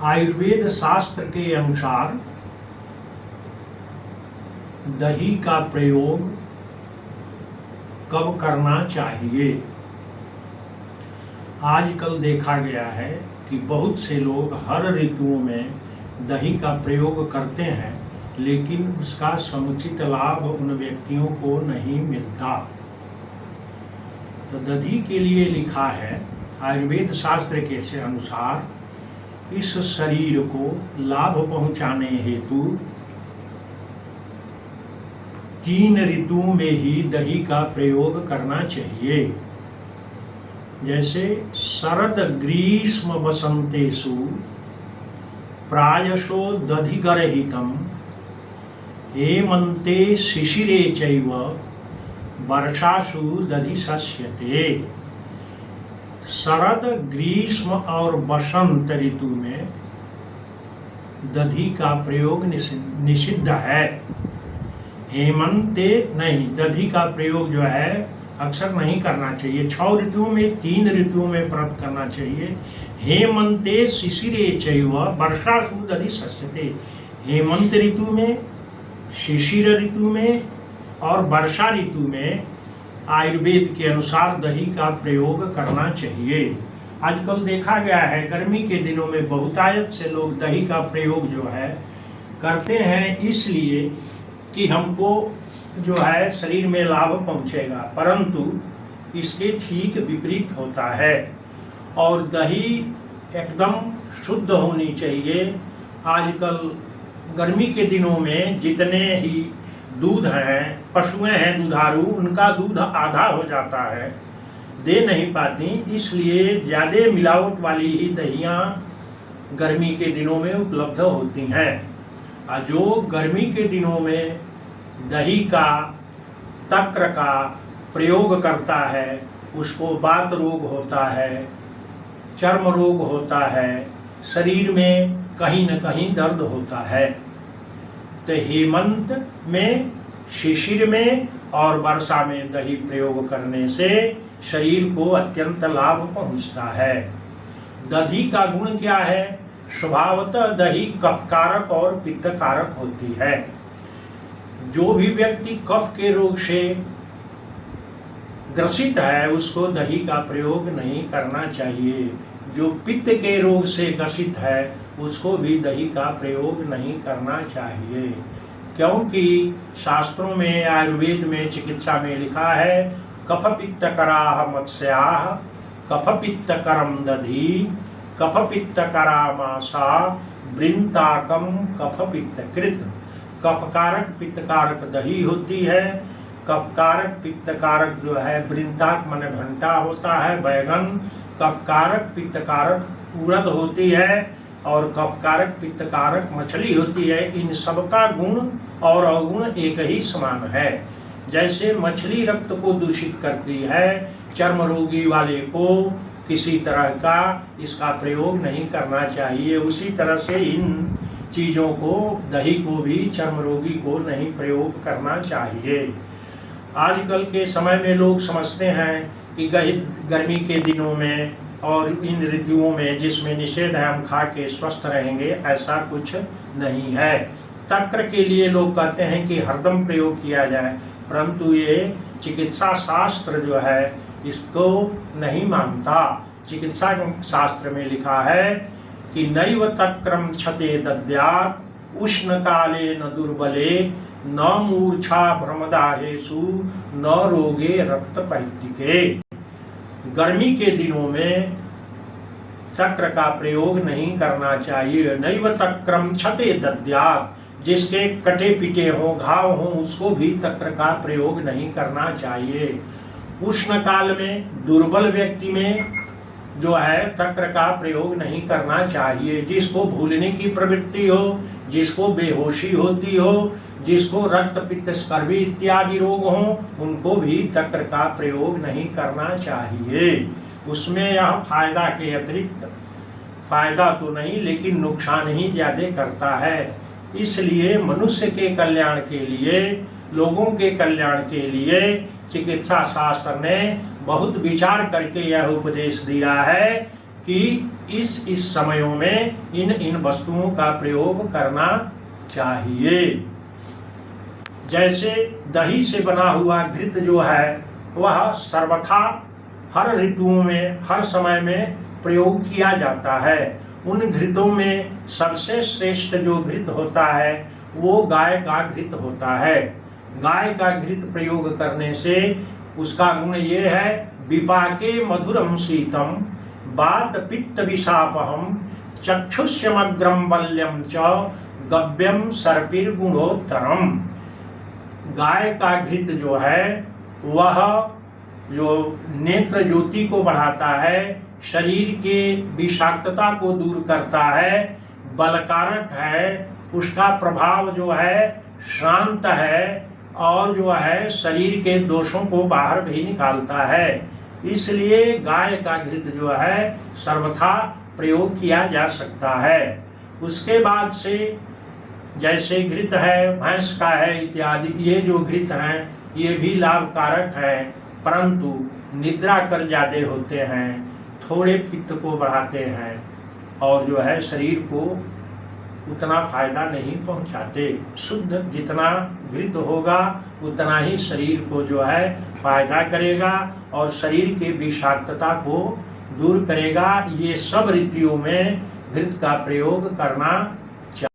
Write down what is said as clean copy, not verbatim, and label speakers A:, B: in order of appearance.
A: आयुर्वेद शास्त्र के अनुसार दही का प्रयोग कब करना चाहिए। आजकल देखा गया है कि बहुत से लोग हर ऋतुओं में दही का प्रयोग करते हैं, लेकिन उसका समुचित लाभ उन व्यक्तियों को नहीं मिलता। तो दही के लिए लिखा है आयुर्वेद शास्त्र के अनुसार इस शरीर को लाभ पहुंचाने हेतु 3 ऋतुओं में ही दही का प्रयोग करना चाहिए। जैसे शरद ग्रीष्म वसंतेषु प्रायशो दधिगरहितम, हेमंते शिशिरे चैव वर्षासु दधि शस्यते। शरद ग्रीष्म और वसंत ऋतु में दधी का प्रयोग निषिद्ध है। हेमंते नहीं, दधी का प्रयोग जो है अक्सर नहीं करना चाहिए। 6 ऋतुओं में 3 ऋतुओं में प्राप्त करना चाहिए। हेमंते शिशिरे चैव वर्षासु दधि शस्यते। हेमंत ऋतु में, शिशिर ऋतु में और वर्षा ऋतु में आयुर्वेद के अनुसार दही का प्रयोग करना चाहिए। आजकल देखा गया है गर्मी के दिनों में बहुतायत से लोग दही का प्रयोग जो है करते हैं, इसलिए कि हमको जो है शरीर में लाभ पहुंचेगा, परंतु इसके ठीक विपरीत होता है। और दही एकदम शुद्ध होनी चाहिए। आजकल गर्मी के दिनों में जितने ही दूध हैं, पशुएं हैं दुधारू, उनका दूध आधा हो जाता है, दे नहीं पाती, इसलिए ज़्यादा मिलावट वाली ही दहियाँ गर्मी के दिनों में उपलब्ध होती हैं। और जो गर्मी के दिनों में दही का, तक्र का प्रयोग करता है उसको वात रोग होता है, चर्म रोग होता है, शरीर में कहीं न कहीं दर्द होता है। तो हेमंत में, शिशिर में और वर्षा में दही प्रयोग करने से शरीर को अत्यंत लाभ पहुंचता है। दही का गुण क्या है? स्वभावतः दही कफकारक और पित्तकारक होती है। जो भी व्यक्ति कफ के रोग से ग्रसित है उसको दही का प्रयोग नहीं करना चाहिए। जो पित्त के रोग से ग्रसित है उसको भी दही का प्रयोग नहीं करना चाहिए, क्योंकि शास्त्रों में, आयुर्वेद में, चिकित्सा में लिखा है कफ पित्त कराह मत्स्याः, कफ पित्त करम दधी, कफ पित्त करा मासा, वृंताकम कफ पित्त कृत। कफकारक पित्तकारक दही होती है। कफकारक पित्तकारक जो है वृंताक माने भंटा होता है, बैगन। कफकारक पित्तकारक उड़द होती है और कफकारक पित्तकारक मछली होती है। इन सबका गुण और अवगुण एक ही समान है। जैसे मछली रक्त को दूषित करती है, चर्म रोगी वाले को किसी तरह का इसका प्रयोग नहीं करना चाहिए, उसी तरह से इन चीज़ों को, दही को भी चर्म रोगी को नहीं प्रयोग करना चाहिए। आजकल के समय में लोग समझते हैं कि गर्मी के दिनों में और इन ऋतुओं में जिसमें निषेध है हम खा के स्वस्थ रहेंगे, ऐसा कुछ नहीं है। तक्र के लिए लोग कहते हैं कि हरदम प्रयोग किया जाए, परंतु ये चिकित्सा शास्त्र जो है इसको नहीं मानता। चिकित्सा शास्त्र में लिखा है कि नैव तक्रम क्षते दद्यात्, उष्ण काले न दुर्बले, न मूर्छा भ्रमदाहेषु, न रोगे रक्तपैत्तिके। गर्मी के दिनों में तक्र का प्रयोग नहीं करना चाहिए। नैव तक्रम क्षते दद्यात्, जिसके कटे पिटे हों, घाव हों, उसको भी तक्र का प्रयोग नहीं करना चाहिए। उष्ण काल में दुर्बल व्यक्ति में जो है तक्र का प्रयोग नहीं करना चाहिए। जिसको भूलने की प्रवृत्ति हो, जिसको बेहोशी होती हो, जिसको रक्त पित्त स्कर्वी इत्यादि रोग हों, उनको भी तक्र का प्रयोग नहीं करना चाहिए। उसमें यह फायदा के अतिरिक्त, फायदा तो नहीं लेकिन नुकसान ही ज़्यादा करता है। इसलिए मनुष्य के कल्याण के लिए, लोगों के कल्याण के लिए चिकित्सा शास्त्र ने बहुत विचार करके यह उपदेश दिया है कि इस समयों में इन वस्तुओं का प्रयोग करना चाहिए। जैसे दही से बना हुआ घृत जो है वह सर्वथा हर ऋतुओं में हर समय में प्रयोग किया जाता है। उन घृतों में सबसे श्रेष्ठ जो घृत होता है वो गाय का घृत होता है। गाय का घृत प्रयोग करने से उसका गुण ये है, विपाके मधुरम शीतम वात पित्त विषापहम चक्षुष्यमग्रम बल्यम च गव्यम सर्पिर गुणोत्तरम। गाय का घृत जो है वह जो नेत्र ज्योति को बढ़ाता है, शरीर के विषाक्तता को दूर करता है, बलकारक है, उसका प्रभाव जो है शांत है और जो है शरीर के दोषों को बाहर भी निकालता है। इसलिए गाय का घृत जो है सर्वथा प्रयोग किया जा सकता है। उसके बाद से जैसे घृत है भैंस का है इत्यादि, ये जो घृत हैं ये भी लाभकारक है, परंतु निद्रा कर ज्यादा होते हैं, थोड़े पित्त को बढ़ाते हैं और जो है शरीर को उतना फायदा नहीं पहुंचाते। शुद्ध जितना घृत होगा उतना ही शरीर को जो है फायदा करेगा और शरीर के विषाक्तता को दूर करेगा। ये सब ऋतुओं में घृत का प्रयोग करना